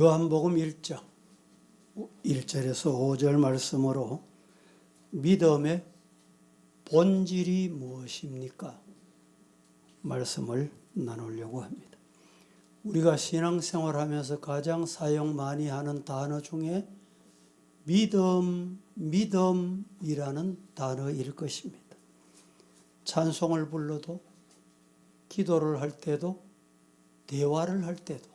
요한복음 1장 1절에서 5절 말씀으로 믿음의 본질이 무엇입니까? 말씀을 나누려고 합니다. 우리가 신앙생활하면서 가장 사용 많이 하는 단어 중에 믿음이라는 단어일 것입니다. 찬송을 불러도, 기도를 할 때도, 대화를 할 때도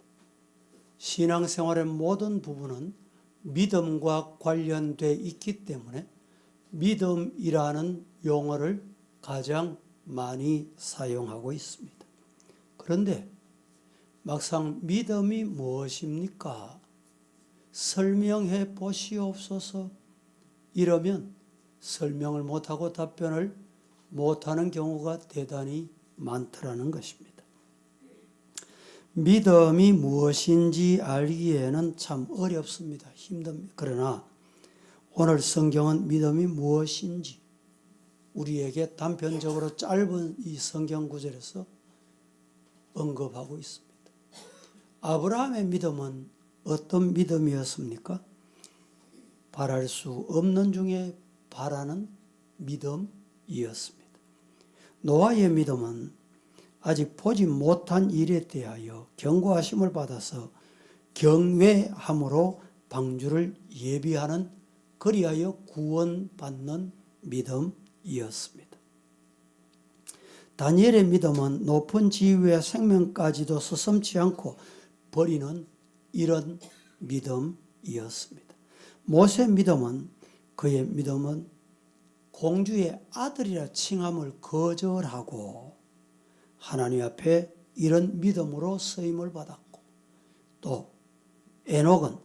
신앙생활의 모든 부분은 믿음과 관련돼 있기 때문에 믿음이라는 용어를 가장 많이 사용하고 있습니다. 그런데 막상 믿음이 무엇입니까? 설명해 보시옵소서 이러면 설명을 못하고 답변을 못하는 경우가 대단히 많더라는 것입니다. 믿음이 무엇인지 알기에는 참 어렵습니다. 힘듭니다. 그러나 오늘 성경은 믿음이 무엇인지 우리에게 단편적으로 짧은 이 성경 구절에서 언급하고 있습니다. 아브라함의 믿음은 어떤 믿음이었습니까? 바랄 수 없는 중에 바라는 믿음이었습니다. 노아의 믿음은 아직 보지 못한 일에 대하여 경고하심을 받아서 경외함으로 방주를 예비하는 그리하여 구원받는 믿음이었습니다. 다니엘의 믿음은 높은 지위의 생명까지도 서슴지 않고 버리는 이런 믿음이었습니다. 모세의 믿음은 그의 믿음은 공주의 아들이라 칭함을 거절하고 하나님 앞에 이런 믿음으로 쓰임을 받았고, 또 에녹은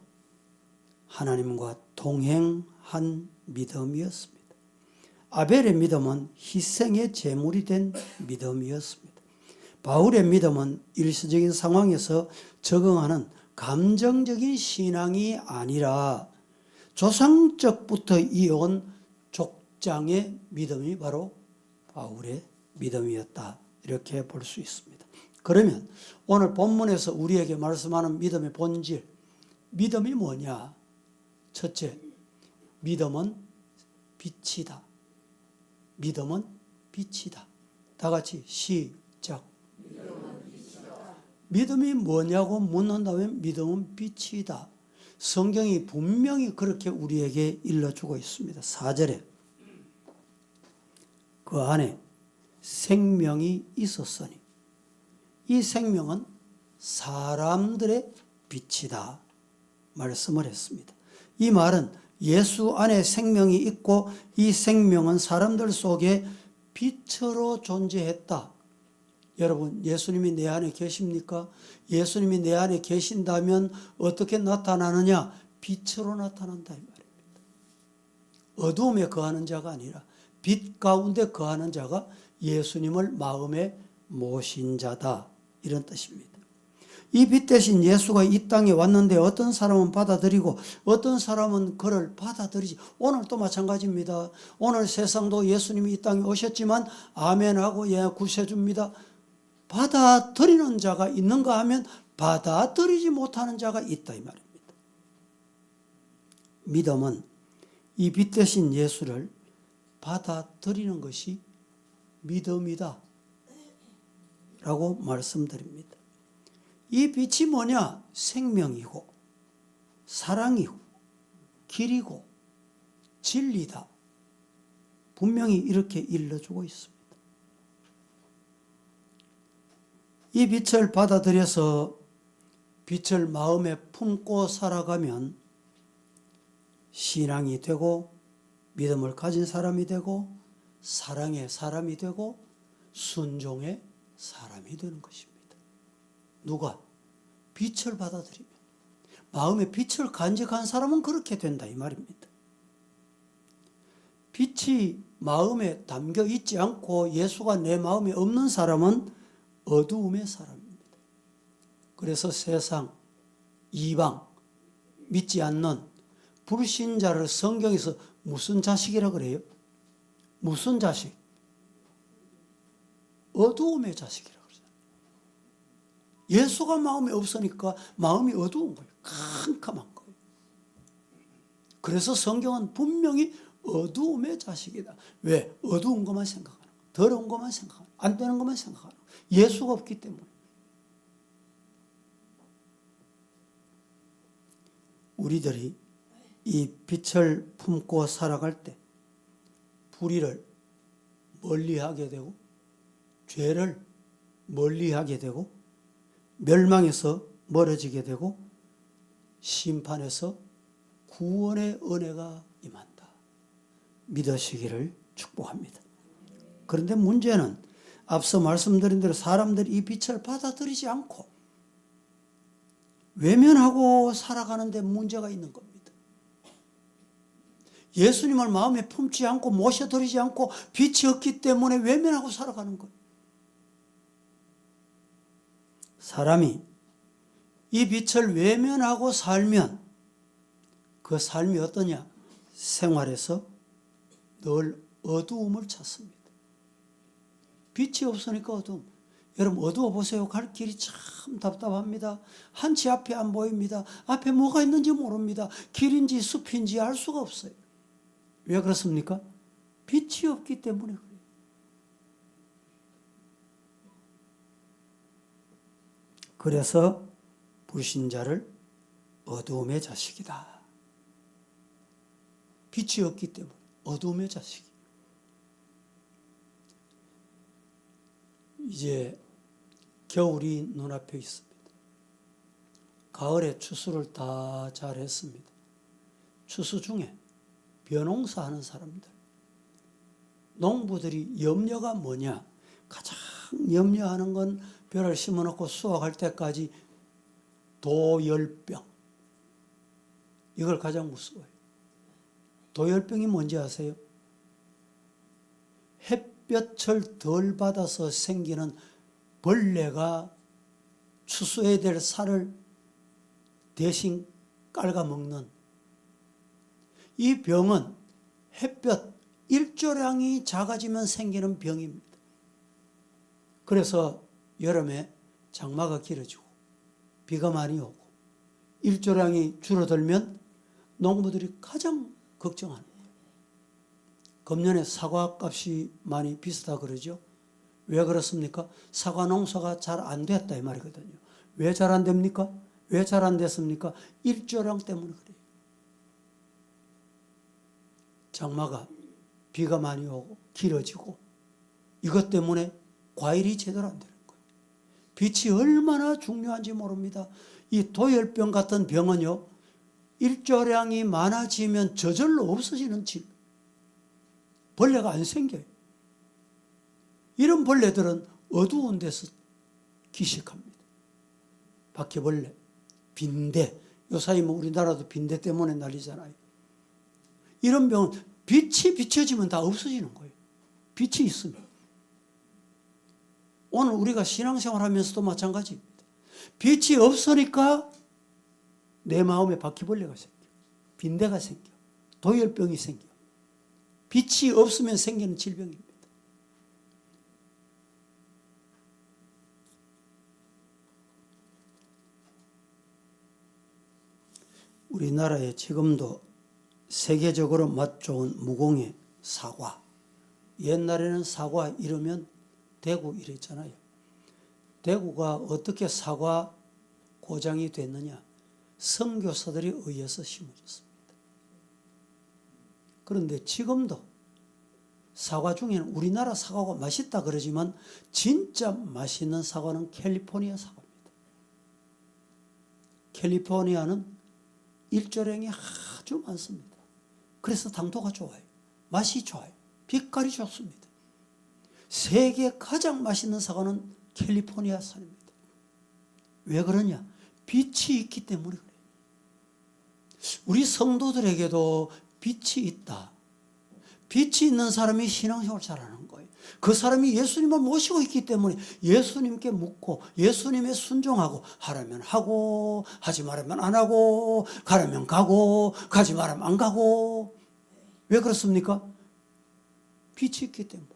하나님과 동행한 믿음이었습니다. 아벨의 믿음은 희생의 제물이 된 믿음이었습니다. 바울의 믿음은 일시적인 상황에서 적응하는 감정적인 신앙이 아니라 조상적부터 이어온 족장의 믿음이 바로 바울의 믿음이었다. 이렇게 볼 수 있습니다. 그러면 오늘 본문에서 우리에게 말씀하는 믿음의 본질, 믿음이 뭐냐? 첫째, 믿음은 빛이다. 믿음은 빛이다. 다 같이 시작. 믿음이 뭐냐고 묻는다면 믿음은 빛이다. 성경이 분명히 그렇게 우리에게 일러주고 있습니다. 4절에 그 안에 생명이 있었으니 이 생명은 사람들의 빛이다 말씀을 했습니다. 이 말은 예수 안에 생명이 있고 이 생명은 사람들 속에 빛으로 존재했다. 여러분, 예수님이 내 안에 계십니까? 예수님이 내 안에 계신다면 어떻게 나타나느냐? 빛으로 나타난다 이 말입니다. 어두움에 거하는 자가 아니라 빛 가운데 거하는 자가 예수님을 마음에 모신 자다 이런 뜻입니다. 이 빛 대신 예수가 이 땅에 왔는데 어떤 사람은 받아들이고 어떤 사람은 그를 받아들이지. 오늘도 마찬가지입니다. 오늘 세상도 예수님이 이 땅에 오셨지만 아멘하고 예 구세주입니다. 받아들이는 자가 있는가 하면 받아들이지 못하는 자가 있다 이 말입니다. 믿음은 이 빛 대신 예수를 받아들이는 것이 믿음이다 라고 말씀드립니다. 이 빛이 뭐냐? 생명이고 사랑이고 길이고 진리다. 분명히 이렇게 일러주고 있습니다. 이 빛을 받아들여서 빛을 마음에 품고 살아가면 신앙이 되고 믿음을 가진 사람이 되고 사랑의 사람이 되고 순종의 사람이 되는 것입니다. 누가? 빛을 받아들이면. 마음에 빛을 간직한 사람은 그렇게 된다 이 말입니다. 빛이 마음에 담겨 있지 않고 예수가 내 마음에 없는 사람은 어두움의 사람입니다. 그래서 세상, 이방, 믿지 않는 불신자를 성경에서 무슨 자식이라 그래요? 무슨 자식? 어두움의 자식이라고 그러잖아요. 예수가 마음에 없으니까 마음이 어두운 거예요. 캄캄한 거예요. 그래서 성경은 분명히 어두움의 자식이다. 왜? 어두운 것만 생각하는 거예요. 더러운 것만 생각하는 거예요. 안 되는 것만 생각하는 거예요. 예수가 없기 때문에. 우리들이 이 빛을 품고 살아갈 때 불의를 멀리하게 되고 죄를 멀리하게 되고 멸망에서 멀어지게 되고 심판에서 구원의 은혜가 임한다. 믿으시기를 축복합니다. 그런데 문제는 앞서 말씀드린 대로 사람들이 이 빛을 받아들이지 않고 외면하고 살아가는데 문제가 있는 겁니다. 예수님을 마음에 품지 않고 모셔드리지 않고 빛이 없기 때문에 외면하고 살아가는 거예요. 사람이 이 빛을 외면하고 살면 그 삶이 어떠냐? 생활에서 늘 어두움을 찾습니다. 빛이 없으니까 어두움. 여러분 어두워 보세요. 갈 길이 참 답답합니다. 한치 앞이 안 보입니다. 앞에 뭐가 있는지 모릅니다. 길인지 숲인지 알 수가 없어요. 왜 그렇습니까? 빛이 없기 때문에 그래요. 그래서 불신자를 어두움의 자식이다. 빛이 없기 때문에 어두움의 자식이. 이제 겨울이 눈앞에 있습니다. 가을에 추수를 다 잘했습니다. 추수 중에 벼농사 하는 사람들, 농부들이 염려가 뭐냐? 가장 염려하는 건 벼를 심어놓고 수확할 때까지 도열병. 이걸 가장 무서워해요. 도열병이 뭔지 아세요? 햇볕을 덜 받아서 생기는 벌레가 추수해야 될 살을 대신 깔아먹는 이 병은 햇볕 일조량이 작아지면 생기는 병입니다. 그래서 여름에 장마가 길어지고 비가 많이 오고 일조량이 줄어들면 농부들이 가장 걱정하는 거예요. 금년에 사과값이 많이 비싸다 그러죠. 왜 그렇습니까? 사과 농사가 잘 안 됐다 이 말이거든요. 왜 잘 안 됩니까? 왜 잘 안 됐습니까? 일조량 때문에 그래요. 장마가 비가 많이 오고 길어지고 이것 때문에 과일이 제대로 안 되는 거예요. 빛이 얼마나 중요한지 모릅니다. 이 도열병 같은 병은요, 일조량이 많아지면 저절로 없어지는 질. 벌레가 안 생겨요. 이런 벌레들은 어두운 데서 기식합니다. 바퀴벌레, 빈대. 요사이 뭐 우리나라도 빈대 때문에 난리잖아요. 이런 병은 빛이 비춰지면 다 없어지는 거예요. 빛이 있으면. 오늘 우리가 신앙생활 하면서도 마찬가지입니다. 빛이 없으니까 내 마음에 바퀴벌레가 생겨. 빈대가 생겨. 도열병이 생겨. 빛이 없으면 생기는 질병입니다. 우리나라에 지금도 세계적으로 맛 좋은 무공의 사과. 옛날에는 사과 이러면 대구 이랬잖아요. 대구가 어떻게 사과 고장이 됐느냐? 선교사들에 의해서 심어졌습니다. 그런데 지금도 사과 중에는 우리나라 사과가 맛있다 그러지만 진짜 맛있는 사과는 캘리포니아 사과입니다. 캘리포니아는 일조량이 아주 많습니다. 그래서 당도가 좋아요. 맛이 좋아요. 빛깔이 좋습니다. 세계 가장 맛있는 사과는 캘리포니아 산입니다. 왜 그러냐? 빛이 있기 때문에 그래요. 우리 성도들에게도 빛이 있다. 빛이 있는 사람이 신앙생활 잘하는 거예요. 그 사람이 예수님을 모시고 있기 때문에 예수님께 묻고 예수님에 순종하고 하라면 하고 하지 말라면 안 하고 가라면 가고 가지 말라면 안 가고. 왜 그렇습니까? 빛이 있기 때문에.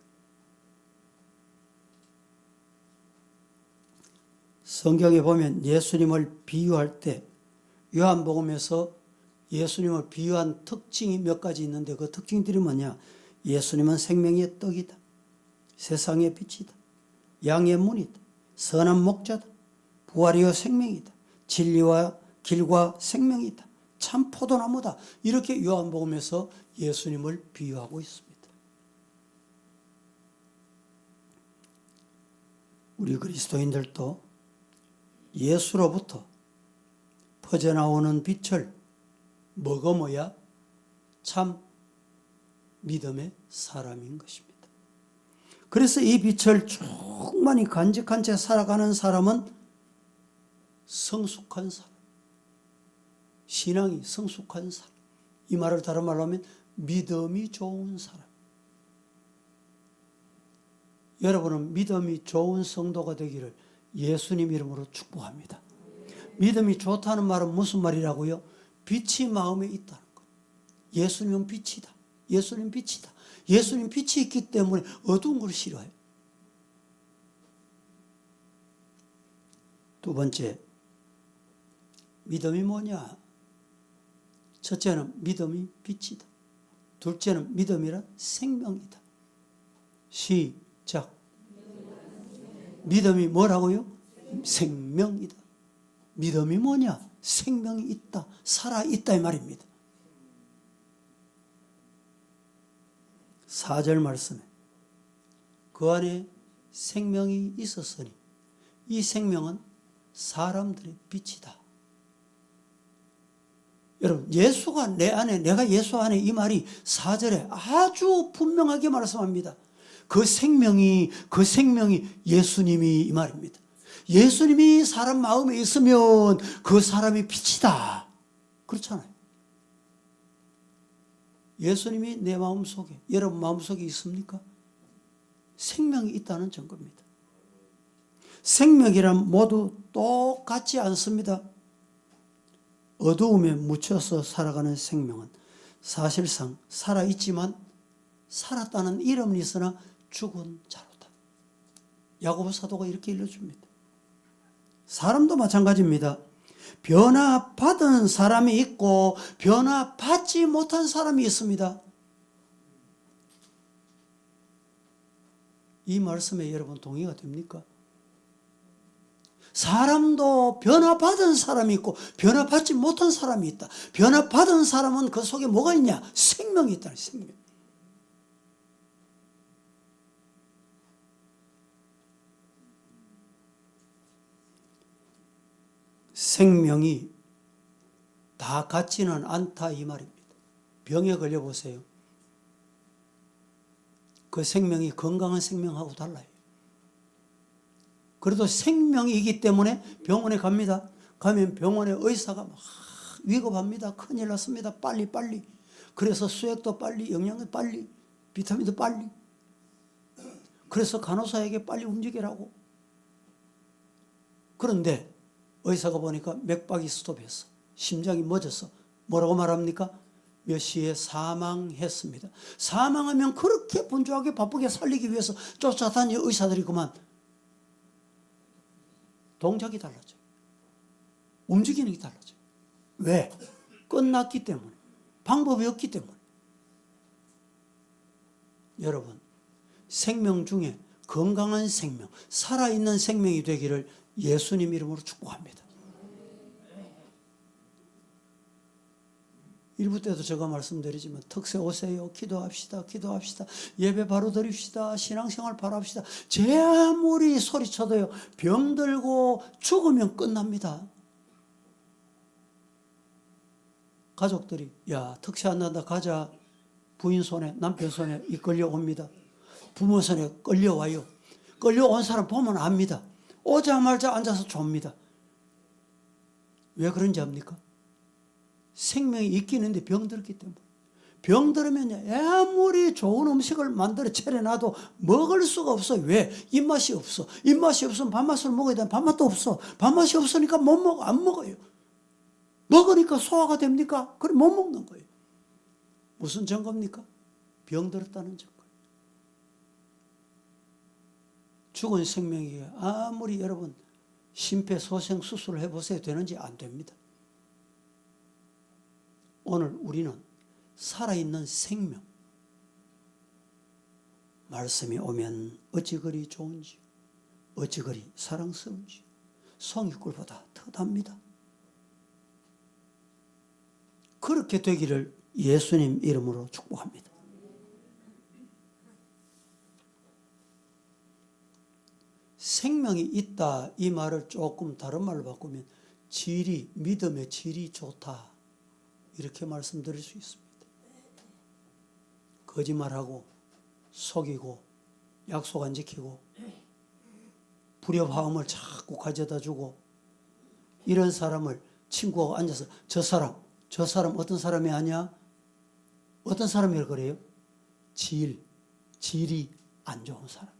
성경에 보면 예수님을 비유할 때 요한복음에서 예수님을 비유한 특징이 몇 가지 있는데 그 특징들이 뭐냐? 예수님은 생명의 떡이다. 세상의 빛이다. 양의 문이다. 선한 목자다. 부활이요 생명이다. 진리와 길과 생명이다. 참 포도나무다. 이렇게 요한복음에서 예수님을 비유하고 있습니다. 우리 그리스도인들도 예수로부터 퍼져나오는 빛을 머금어야 참 믿음의 사람인 것입니다. 그래서 이 빛을 충만히 간직한 채 살아가는 사람은 성숙한 사람, 신앙이 성숙한 사람, 이 말을 다른 말로 하면 믿음이 좋은 사람. 여러분은 믿음이 좋은 성도가 되기를 예수님 이름으로 축복합니다. 믿음이 좋다는 말은 무슨 말이라고요? 빛이 마음에 있다는 것. 예수님은 빛이다. 예수님 빛이다. 예수님 빛이 있기 때문에 어두운 걸 싫어해요. 두 번째, 믿음이 뭐냐? 첫째는 믿음이 빛이다. 둘째는 믿음이란 생명이다. 시작. 믿음이 뭐라고요? 생명이다. 믿음이 뭐냐? 생명이 있다. 살아있다 이 말입니다. 4절 말씀에 그 안에 생명이 있었으니 이 생명은 사람들의 빛이다. 여러분, 예수가 내 안에, 내가 예수 안에, 이 말이 4절에 아주 분명하게 말씀합니다. 그 생명이 예수님이 이 말입니다. 예수님이 사람 마음에 있으면 그 사람이 빛이다. 그렇잖아요. 예수님이 내 마음속에, 여러분 마음속에 있습니까? 생명이 있다는 증거입니다. 생명이란 모두 똑같지 않습니다. 어두움에 묻혀서 살아가는 생명은 사실상 살아있지만 살았다는 이름은 있으나 죽은 자로다. 야고보 사도가 이렇게 일러줍니다. 사람도 마찬가지입니다. 변화받은 사람이 있고 변화받지 못한 사람이 있습니다. 이 말씀에 여러분 동의가 됩니까? 사람도 변화받은 사람이 있고 변화받지 못한 사람이 있다. 변화받은 사람은 그 속에 뭐가 있냐? 생명이 있다는 생명. 생명이 다 같지는 않다 이 말입니다. 병에 걸려보세요. 그 생명이 건강한 생명하고 달라요. 그래도 생명이기 때문에 병원에 갑니다. 가면 병원에 의사가 막 위급합니다. 큰일 났습니다. 빨리. 그래서 수액도 빨리, 영양도 빨리, 비타민도 빨리. 그래서 간호사에게 빨리 움직이라고. 그런데 의사가 보니까 맥박이 스톱했어. 심장이 멎었어. 뭐라고 말합니까? 몇 시에 사망했습니다. 사망하면 그렇게 분주하게 바쁘게 살리기 위해서 쫓아다니는 의사들이 그만 동작이 달라져요. 움직이는 게 달라져요. 왜? 끝났기 때문에. 방법이 없기 때문에. 여러분, 생명 중에 건강한 생명, 살아있는 생명이 되기를 예수님 이름으로 축복합니다. 1부 때도 제가 말씀드리지만 특세 오세요. 기도합시다. 예배 바로 드립시다. 신앙생활 바로 합시다. 제 아무리 소리쳐도요. 병들고 죽으면 끝납니다. 가족들이 야 특세 안 난다 가자. 부인 손에 남편 손에 이끌려 옵니다. 부모 손에 끌려와요. 끌려온 사람 보면 압니다. 오자마자 앉아서 줍니다. 왜 그런지 압니까? 생명이 있긴 있는데 병들었기 때문에. 병들으면 아무리 좋은 음식을 만들어 차려놔도 먹을 수가 없어요. 왜? 입맛이 없어. 입맛이 없으면 밥맛을 먹어야 되는데 밥맛도 없어. 밥맛이 없으니까 못 먹어. 안 먹어요. 먹으니까 소화가 됩니까? 그럼 못 먹는 거예요. 무슨 증거입니까? 병들었다는 증거. 죽은 생명이 아무리 여러분 심폐소생수술을 해보세요. 되는지 안 됩니다. 오늘 우리는 살아있는 생명, 말씀이 오면 어찌 그리 좋은지, 어찌 그리 사랑스러운지, 송이꿀보다 더 답니다. 그렇게 되기를 예수님 이름으로 축복합니다. 생명이 있다, 이 말을 조금 다른 말로 바꾸면 질이, 믿음의 질이 좋다, 이렇게 말씀드릴 수 있습니다. 거짓말하고 속이고 약속 안 지키고 불협화음을 자꾸 가져다 주고, 이런 사람을 친구하고 앉아서 저 사람 어떤 사람이 아니야? 어떤 사람이라 그래요? 질이 안 좋은 사람.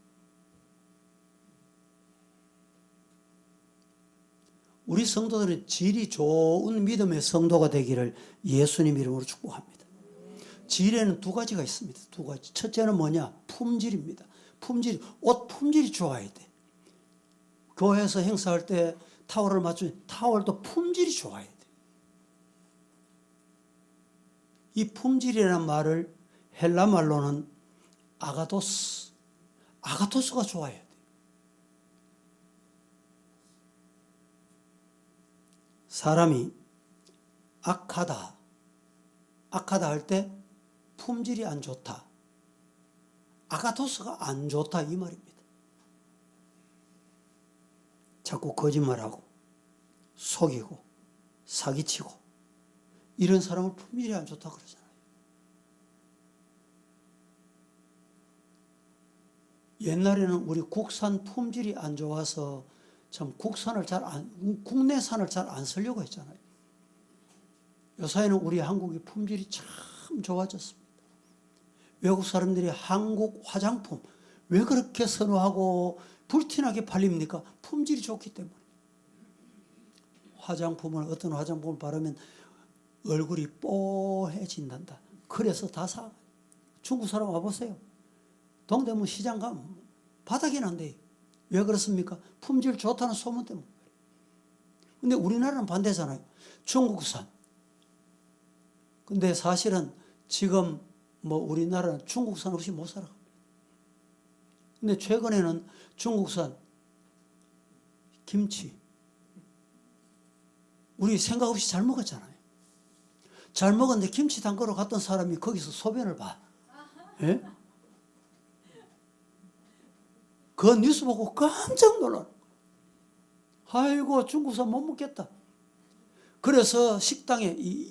우리 성도들은 질이 좋은 믿음의 성도가 되기를 예수님 이름으로 축복합니다. 질에는 두 가지가 있습니다. 두 가지. 첫째는 뭐냐? 품질입니다. 옷 품질이 좋아야 돼. 교회에서 행사할 때 타월을 맞추면 타월도 품질이 좋아야 돼. 이 품질이라는 말을 헬라 말로는 아가토스가 좋아야 돼. 사람이 악하다 할 때 품질이 안 좋다, 아가토스가 안 좋다, 이 말입니다. 자꾸 거짓말하고 속이고 사기치고 이런 사람은 품질이 안 좋다 그러잖아요. 옛날에는 우리 국산 품질이 안 좋아서 참 국내산을 잘 안 쓰려고 했잖아요. 요사이는 우리 한국이 품질이 참 좋아졌습니다. 외국 사람들이 한국 화장품 왜 그렇게 선호하고 불티나게 팔립니까? 품질이 좋기 때문에. 어떤 화장품을 바르면 얼굴이 뽀해진단다. 그래서 다 사. 중국 사람 와보세요. 동대문 시장 가면 바닥이 난대요. 왜 그렇습니까? 품질 좋다는 소문 때문에. 근데 우리나라는 반대잖아요. 중국산. 근데 사실은 지금 우리나라는 중국산 없이 못 살아갑니다. 근데 최근에는 중국산 김치 우리 생각 없이 잘 먹었잖아요. 잘 먹었는데 김치 담그러 갔던 사람이 거기서 소변을 봐. 예? 그 뉴스 보고 깜짝 놀라. 아이고, 중국산 못 먹겠다. 그래서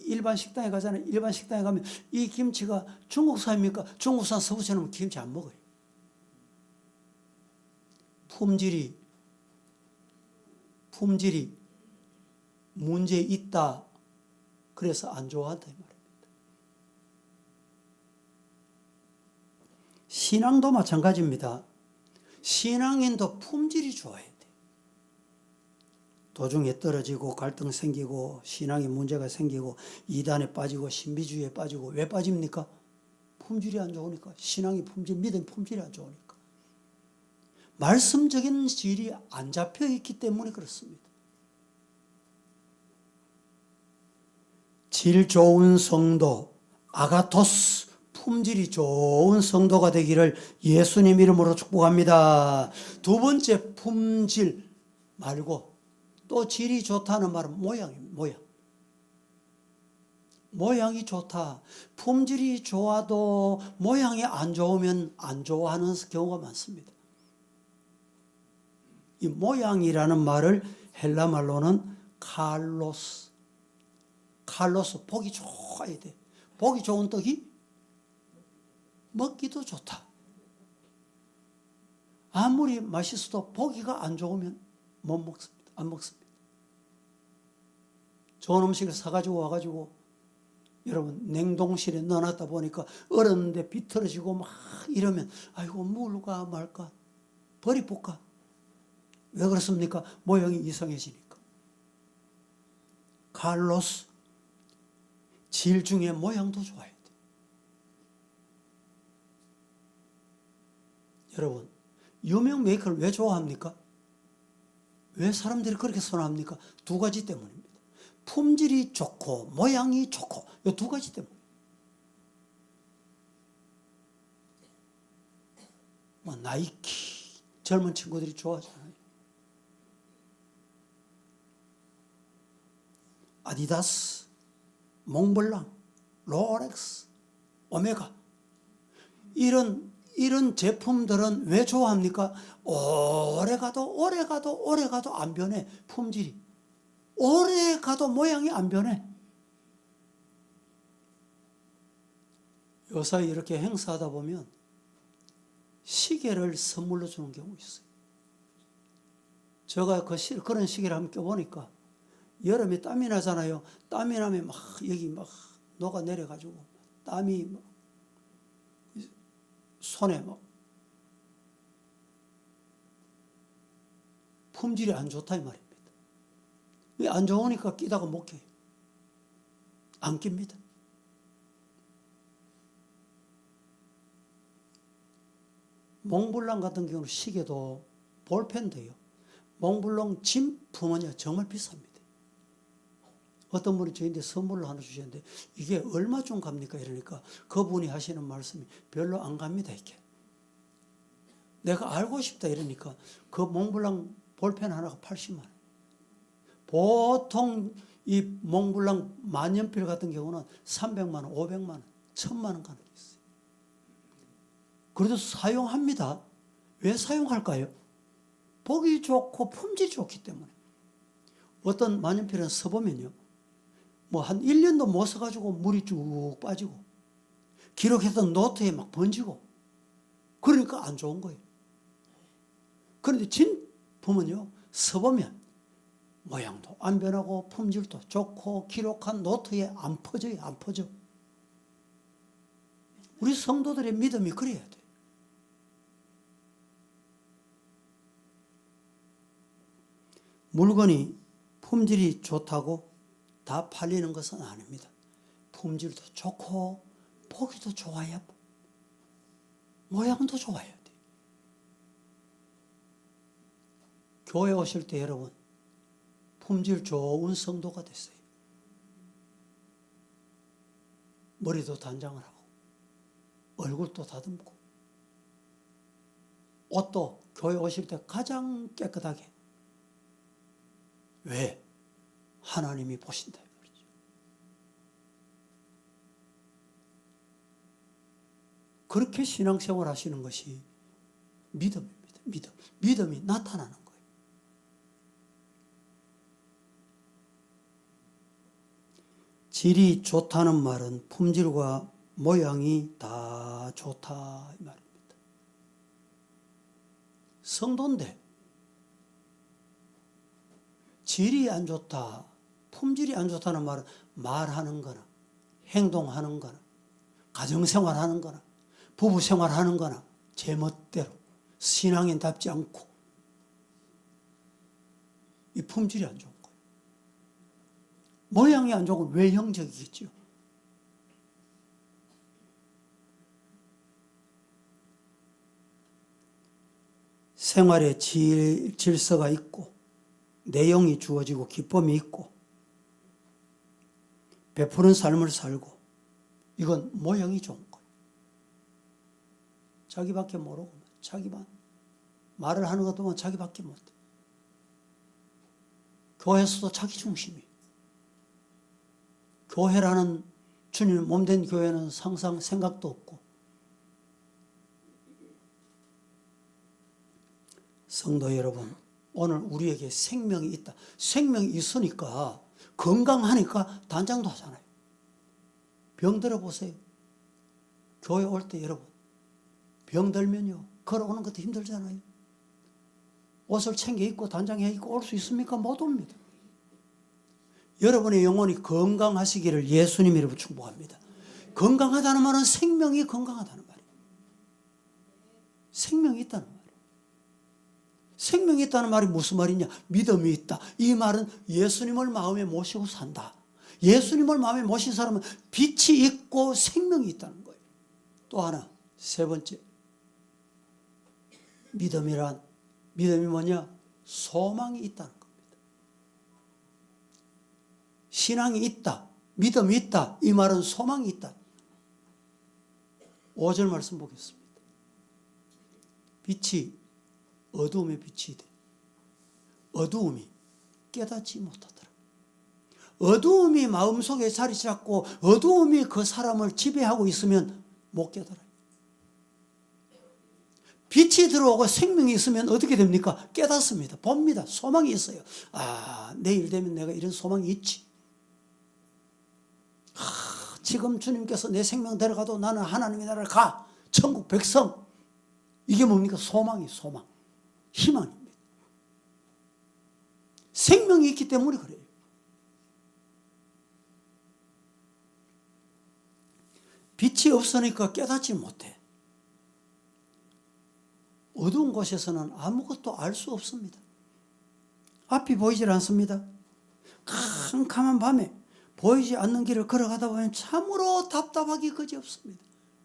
일반 식당에 가잖아요. 일반 식당에 가면 이 김치가 중국산입니까? 중국산 서부처럼 김치 안 먹어요. 품질이 문제 있다. 그래서 안 좋아한다 이 말입니다. 신앙도 마찬가지입니다. 신앙인도 품질이 좋아야 돼. 도중에 떨어지고 갈등 생기고 신앙에 문제가 생기고 이단에 빠지고 신비주의에 빠지고 왜 빠집니까? 품질이 안 좋으니까. 신앙의 품질, 믿음의 품질이 안 좋으니까. 말씀적인 질이 안 잡혀 있기 때문에 그렇습니다. 질 좋은 성도, 아가토스, 품질이 좋은 성도가 되기를 예수님 이름으로 축복합니다. 두 번째, 품질 말고 또 질이 좋다는 말은 모양입니다. 모양이 좋다. 품질이 좋아도 모양이 안 좋으면 안 좋아하는 경우가 많습니다. 이 모양이라는 말을 헬라 말로는 칼로스, 보기 좋아야 돼. 보기 좋은 떡이 먹기도 좋다. 아무리 맛있어도 보기가 안 좋으면 안 먹습니다. 좋은 음식을 사가지고 와가지고 여러분 냉동실에 넣어놨다 보니까 얼었는데 비틀어지고 막 이러면 아이고 먹을까 말까 버리볼까. 왜 그렇습니까? 모양이 이상해지니까. 칼로스, 질 중에 모양도 좋아야 돼. 여러분 유명 메이커를 왜 좋아합니까? 왜 사람들이 그렇게 선호합니까? 두 가지 때문입니다. 품질이 좋고 모양이 좋고 이 두 가지 때문에. 뭐 나이키 젊은 친구들이 좋아하잖아요. 아디다스, 몽블랑, 롤렉스, 오메가 이런 제품들은 왜 좋아합니까? 오래 가도 안 변해. 품질이 오래 가도 모양이 안 변해. 요사이 이렇게 행사하다 보면 시계를 선물로 주는 경우 있어요. 제가 그런 시계를 한번 껴보니까 여름에 땀이 나잖아요. 땀이 나면 막 여기 막 녹아내려가지고 땀이 막 손에 막 품질이 안 좋다 이 말입니다. 안 좋으니까 끼다가 못 껴요. 안 낍니다. 몽블랑 같은 경우는 시계도 볼펜도요. 몽블랑 진품은요 정말 비쌉니다. 어떤 분이 저희한테 선물로 하나 주셨는데 이게 얼마 좀 갑니까? 이러니까 그분이 하시는 말씀이 별로 안 갑니다. 이게 내가 알고 싶다 이러니까 그 몽블랑 볼펜 하나가 80만 원. 보통 이 몽블랑 만년필 같은 경우는 300만 원, 500만 원, 1000만 원 가는 게 있어요. 그래도 사용합니다. 왜 사용할까요? 보기 좋고 품질이 좋기 때문에. 어떤 만년필은 써보면요. 뭐 한 1년도 못 써가지고 물이 쭉 빠지고 기록했던 노트에 막 번지고 그러니까 안 좋은 거예요. 그런데 진품은요. 써보면 모양도 안 변하고 품질도 좋고 기록한 노트에 안 퍼져요. 안 퍼져. 우리 성도들의 믿음이 그래야 돼요. 물건이 품질이 좋다고 다 팔리는 것은 아닙니다. 품질도 좋고 보기도 좋아야 모양도 좋아야 돼요. 교회 오실 때 여러분 품질 좋은 성도가 됐어요. 머리도 단장을 하고 얼굴도 다듬고 옷도 교회 오실 때 가장 깨끗하게. 왜? 하나님이 보신다. 그렇게 신앙생활 하시는 것이 믿음입니다. 믿음이 나타나는 거예요. 질이 좋다는 말은 품질과 모양이 다 좋다 이 말입니다. 성도인데 질이 안 좋다, 품질이 안 좋다는 말은 말하는 거나 행동하는 거나 가정생활하는 거나 부부생활하는 거나 제멋대로 신앙인답지 않고 이 품질이 안 좋은 거예요. 모양이 안 좋은 건 외형적이겠죠. 생활에 질서가 있고 내용이 주어지고 기쁨이 있고 베푸는 삶을 살고 이건 모양이 좋은 거예요. 자기밖에 모르고 자기만 말을 하는 것도 자기밖에 못해. 교회에서도 자기 중심이. 교회라는 주님 몸된 교회는 상상 생각도 없고. 성도 여러분, 오늘 우리에게 생명이 있다. 생명이 있으니까 건강하니까 단장도 하잖아요. 병들어 보세요. 교회 올 때 여러분 병들면요 걸어오는 것도 힘들잖아요. 옷을 챙겨 입고 단장해 입고 올 수 있습니까? 못 옵니다. 여러분의 영혼이 건강하시기를 예수님 이름으로 축복합니다. 건강하다는 말은 생명이 건강하다는 말이에요. 생명이 있다는 말이에요. 생명이 있다는 말이 무슨 말이냐? 믿음이 있다. 이 말은 예수님을 마음에 모시고 산다. 예수님을 마음에 모신 사람은 빛이 있고 생명이 있다는 거예요. 또 하나, 세 번째. 믿음이 뭐냐? 소망이 있다는 겁니다. 신앙이 있다, 믿음이 있다, 이 말은 소망이 있다. 5절 말씀 보겠습니다. 빛이 어두움에 빛이 돼. 어두움이 깨닫지 못하더라. 어두움이 마음속에 자리 잡고 어두움이 그 사람을 지배하고 있으면 못 깨달아요. 빛이 들어오고 생명이 있으면 어떻게 됩니까? 깨닫습니다. 봅니다. 소망이 있어요. 아, 내일 되면 내가 이런 소망이 있지. 지금 주님께서 내 생명 데려가도 나는 하나님의 나라를 가. 천국 백성. 이게 뭡니까? 소망이 소망. 희망입니다. 생명이 있기 때문에 그래요. 빛이 없으니까 깨닫지 못해. 어두운 곳에서는 아무것도 알 수 없습니다. 앞이 보이질 않습니다. 캄캄한 밤에 보이지 않는 길을 걸어가다 보면 참으로 답답하기 그지없습니다.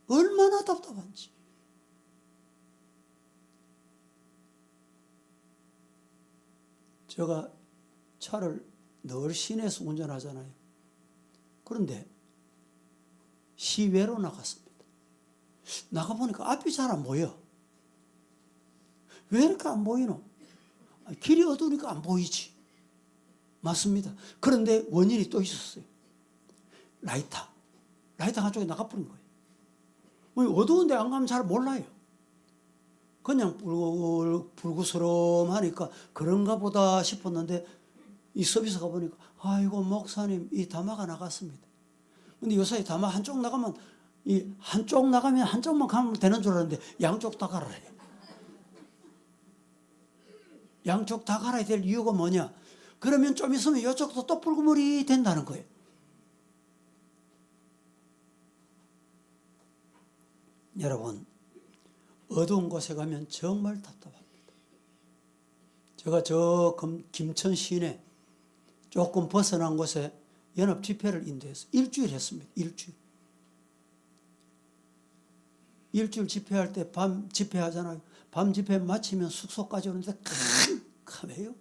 얼마나 답답한지. 제가 차를 늘 시내에서 운전하잖아요. 그런데 시외로 나갔습니다. 나가보니까 앞이 잘 안 보여. 왜 이렇게 안 보이노? 길이 어두우니까 안 보이지. 맞습니다. 그런데 원인이 또 있었어요. 라이터 한쪽에 나가버린 거예요. 어두운데 안 가면 잘 몰라요. 그냥 불구스름하니까 그런가 보다 싶었는데 이 서비스 가보니까 아이고 목사님 이 다마가 나갔습니다. 근데 요새 다마 한쪽 나가면 한쪽만 가면 되는 줄 알았는데 양쪽 다 갈아야 해요. 양쪽 다 갈아야 될 이유가 뭐냐? 그러면 좀 있으면 이쪽도 또 붉은물이 된다는 거예요. 여러분, 어두운 곳에 가면 정말 답답합니다. 제가 저 김천 시내 조금 벗어난 곳에 연합 집회를 인도해서 일주일 했습니다. 일주일 집회할 때 밤 집회하잖아요. 밤 집회 마치면 숙소까지 오는데 캄캄해요.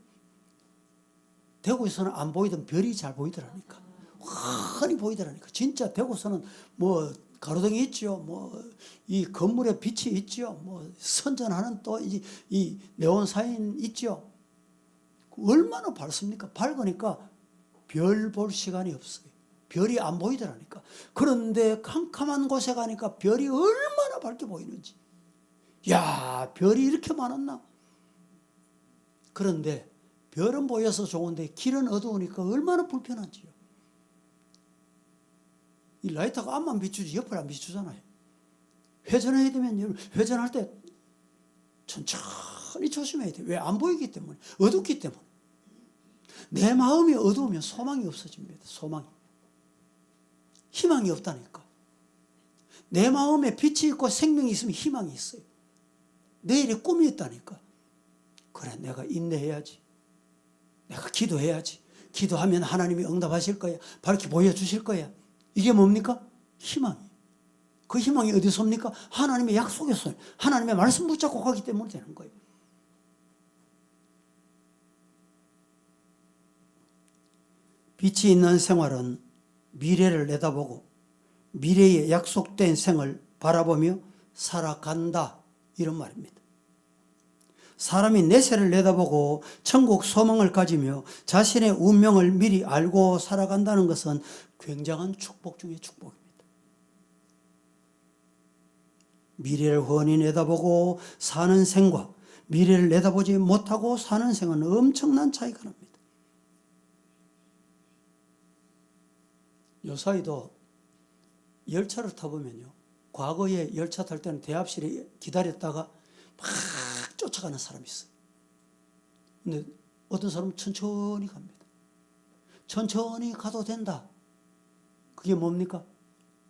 대구에서는 안 보이던 별이 잘 보이더라니까. 환히 보이더라니까. 진짜 대구에서는 뭐 가로등이 있죠. 뭐 이 건물에 빛이 있죠. 뭐 선전하는 또 이 네온 사인 있죠. 얼마나 밝습니까? 밝으니까 별 볼 시간이 없어요. 별이 안 보이더라니까. 그런데 캄캄한 곳에 가니까 별이 얼마나 밝게 보이는지. 야, 별이 이렇게 많았나? 그런데 별은 보여서 좋은데 길은 어두우니까 얼마나 불편한지요. 이 라이터가 앞만 비추지 옆을 안 비추잖아요. 회전해야 되면 회전할 때 천천히 조심해야 돼요. 왜? 안 보이기 때문에. 어둡기 때문에. 내 마음이 어두우면 소망이 없어집니다. 소망이. 희망이 없다니까. 내 마음에 빛이 있고 생명이 있으면 희망이 있어요. 내일에 꿈이 있다니까. 그래, 내가 인내해야지. 내가 기도해야지. 기도하면 하나님이 응답하실 거야. 밝게 보여주실 거야. 이게 뭡니까? 희망이. 그 희망이 어디서 옵니까? 하나님의 약속에서, 하나님의 말씀 붙잡고 가기 때문에 되는 거예요. 빛이 있는 생활은 미래를 내다보고 미래의 약속된 생을 바라보며 살아간다. 이런 말입니다. 사람이 내세를 내다보고 천국 소망을 가지며 자신의 운명을 미리 알고 살아간다는 것은 굉장한 축복 중의 축복입니다. 미래를 훤히 내다보고 사는 생과 미래를 내다보지 못하고 사는 생은 엄청난 차이가 납니다. 요사이도 열차를 타보면요. 과거에 열차 탈 때는 대합실에 기다렸다가 막 쫓아가는 사람이 있어요. 근데 어떤 사람은 천천히 갑니다. 천천히 가도 된다. 그게 뭡니까?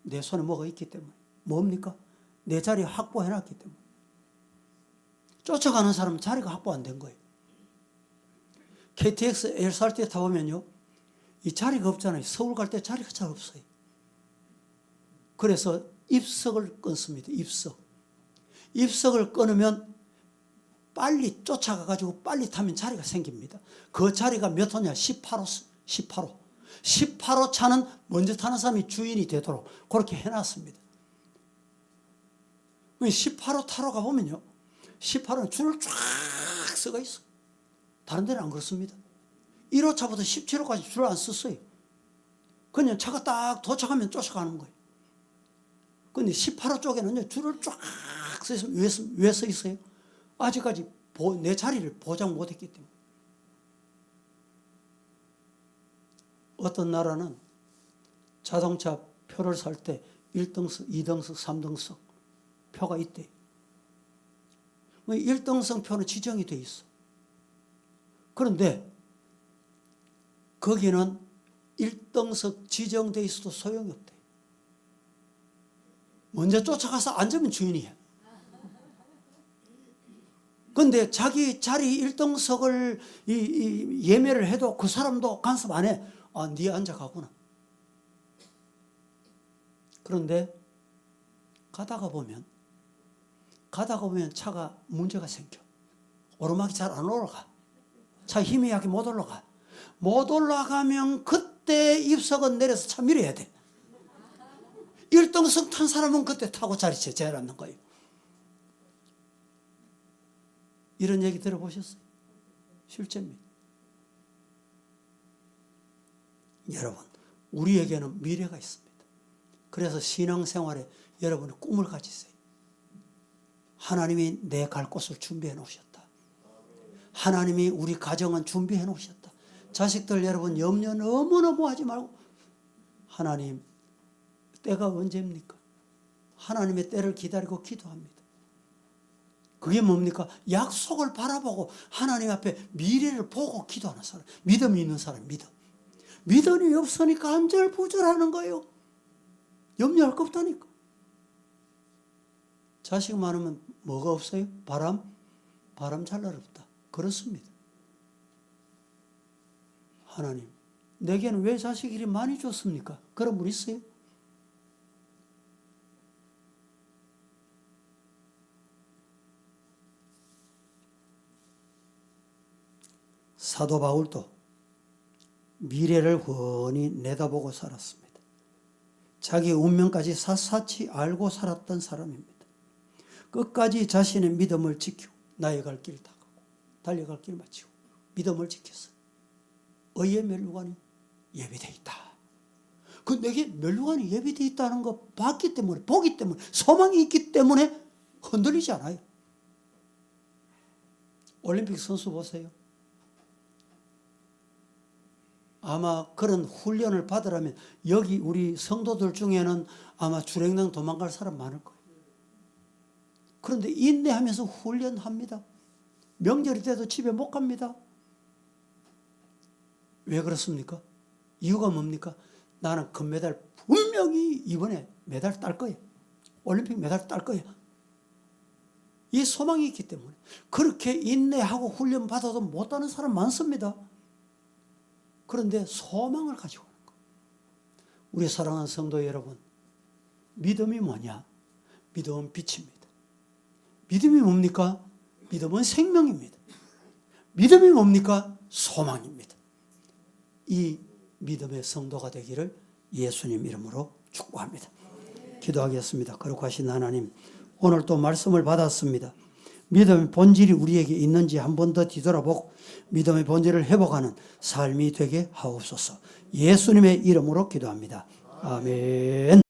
내 손에 뭐가 있기 때문에. 뭡니까? 내 자리 확보해놨기 때문에. 쫓아가는 사람은 자리가 확보 안 된 거예요. KTX LRT 타보면요. 이 자리가 없잖아요. 서울 갈 때 자리가 잘 없어요. 그래서 입석을 끊습니다. 입석을 끊으면 빨리 쫓아가가지고 빨리 타면 자리가 생깁니다. 그 자리가 몇 호냐? 18호. 18호 차는 먼저 타는 사람이 주인이 되도록 그렇게 해놨습니다. 18호 타러 가보면요, 18호는 줄을 쫙 서가 있어. 다른 데는 안 그렇습니다. 1호차부터 17호까지 줄을 안 썼어요. 그냥 차가 딱 도착하면 쫓아가는 거예요. 근데 18호 쪽에는요, 줄을 쫙 서 있으면 왜 서 있어요? 아직까지 내 자리를 보장 못했기 때문에. 어떤 나라는 자동차 표를 살 때 1등석, 2등석, 3등석 표가 있대. 1등석 표는 지정이 돼 있어. 그런데 거기는 1등석 지정돼 있어도 소용이 없대. 먼저 쫓아가서 앉으면 주인이야. 근데 자기 자리 1등석을 예매를 해도 그 사람도 간섭 안 해. 아, 네 앉아가구나. 그런데 가다가 보면 차가 문제가 생겨. 오르막이 잘 안 올라가. 차 힘이 약해 못 올라가. 못 올라가면 그때 입석은 내려서 차 밀어야 돼. 1등석 탄 사람은 그때 타고 자리채 제일 앉는 거예요. 이런 얘기 들어보셨어요? 실제입니다. 여러분, 우리에게는 미래가 있습니다. 그래서 신앙생활에 여러분의 꿈을 가지세요. 하나님이 내 갈 곳을 준비해 놓으셨다. 하나님이 우리 가정은 준비해 놓으셨다. 자식들 여러분 염려 너무너무 하지 말고, 하나님 때가 언제입니까? 하나님의 때를 기다리고 기도합니다. 그게 뭡니까? 약속을 바라보고 하나님 앞에 미래를 보고 기도하는 사람, 믿음이 있는 사람, 믿음이 없으니까 안절부절하는 거예요. 염려할 거 없다니까. 자식 많으면 뭐가 없어요? 바람 잘 날 없다. 그렇습니다. 하나님, 내게는 왜 자식 이리 많이 줬습니까? 그런 분 있어요? 사도 바울도 미래를 훤히 내다보고 살았습니다. 자기 운명까지 샅샅이 알고 살았던 사람입니다. 끝까지 자신의 믿음을 지키고 나의 갈 길을 다 가고 달려갈 길을 마치고 믿음을 지켰어요. 의의 멸류관이 예비되어 있다. 그 내게 멸류관이 예비되어 있다는 거 봤기 때문에, 보기 때문에, 소망이 있기 때문에 흔들리지 않아요. 올림픽 선수 보세요. 아마 그런 훈련을 받으려면 여기 우리 성도들 중에는 아마 주랭랑 도망갈 사람 많을 거예요. 그런데 인내하면서 훈련합니다. 명절이 돼도 집에 못 갑니다. 왜 그렇습니까? 이유가 뭡니까? 나는 금메달 분명히 이번에 메달 딸 거야. 올림픽 메달 딸 거야. 이 소망이 있기 때문에. 그렇게 인내하고 훈련 받아도 못 따는 사람 많습니다. 그런데 소망을 가지고 하는 거. 우리 사랑하는 성도 여러분, 믿음이 뭐냐? 믿음은 빛입니다. 믿음이 뭡니까? 믿음은 생명입니다. 믿음이 뭡니까? 소망입니다. 이 믿음의 성도가 되기를 예수님 이름으로 축복합니다. 기도하겠습니다. 거룩하신 하나님, 오늘 또 말씀을 받았습니다. 믿음의 본질이 우리에게 있는지 한 번 더 뒤돌아보고 믿음의 본질을 회복하는 삶이 되게 하옵소서. 예수님의 이름으로 기도합니다. 아멘.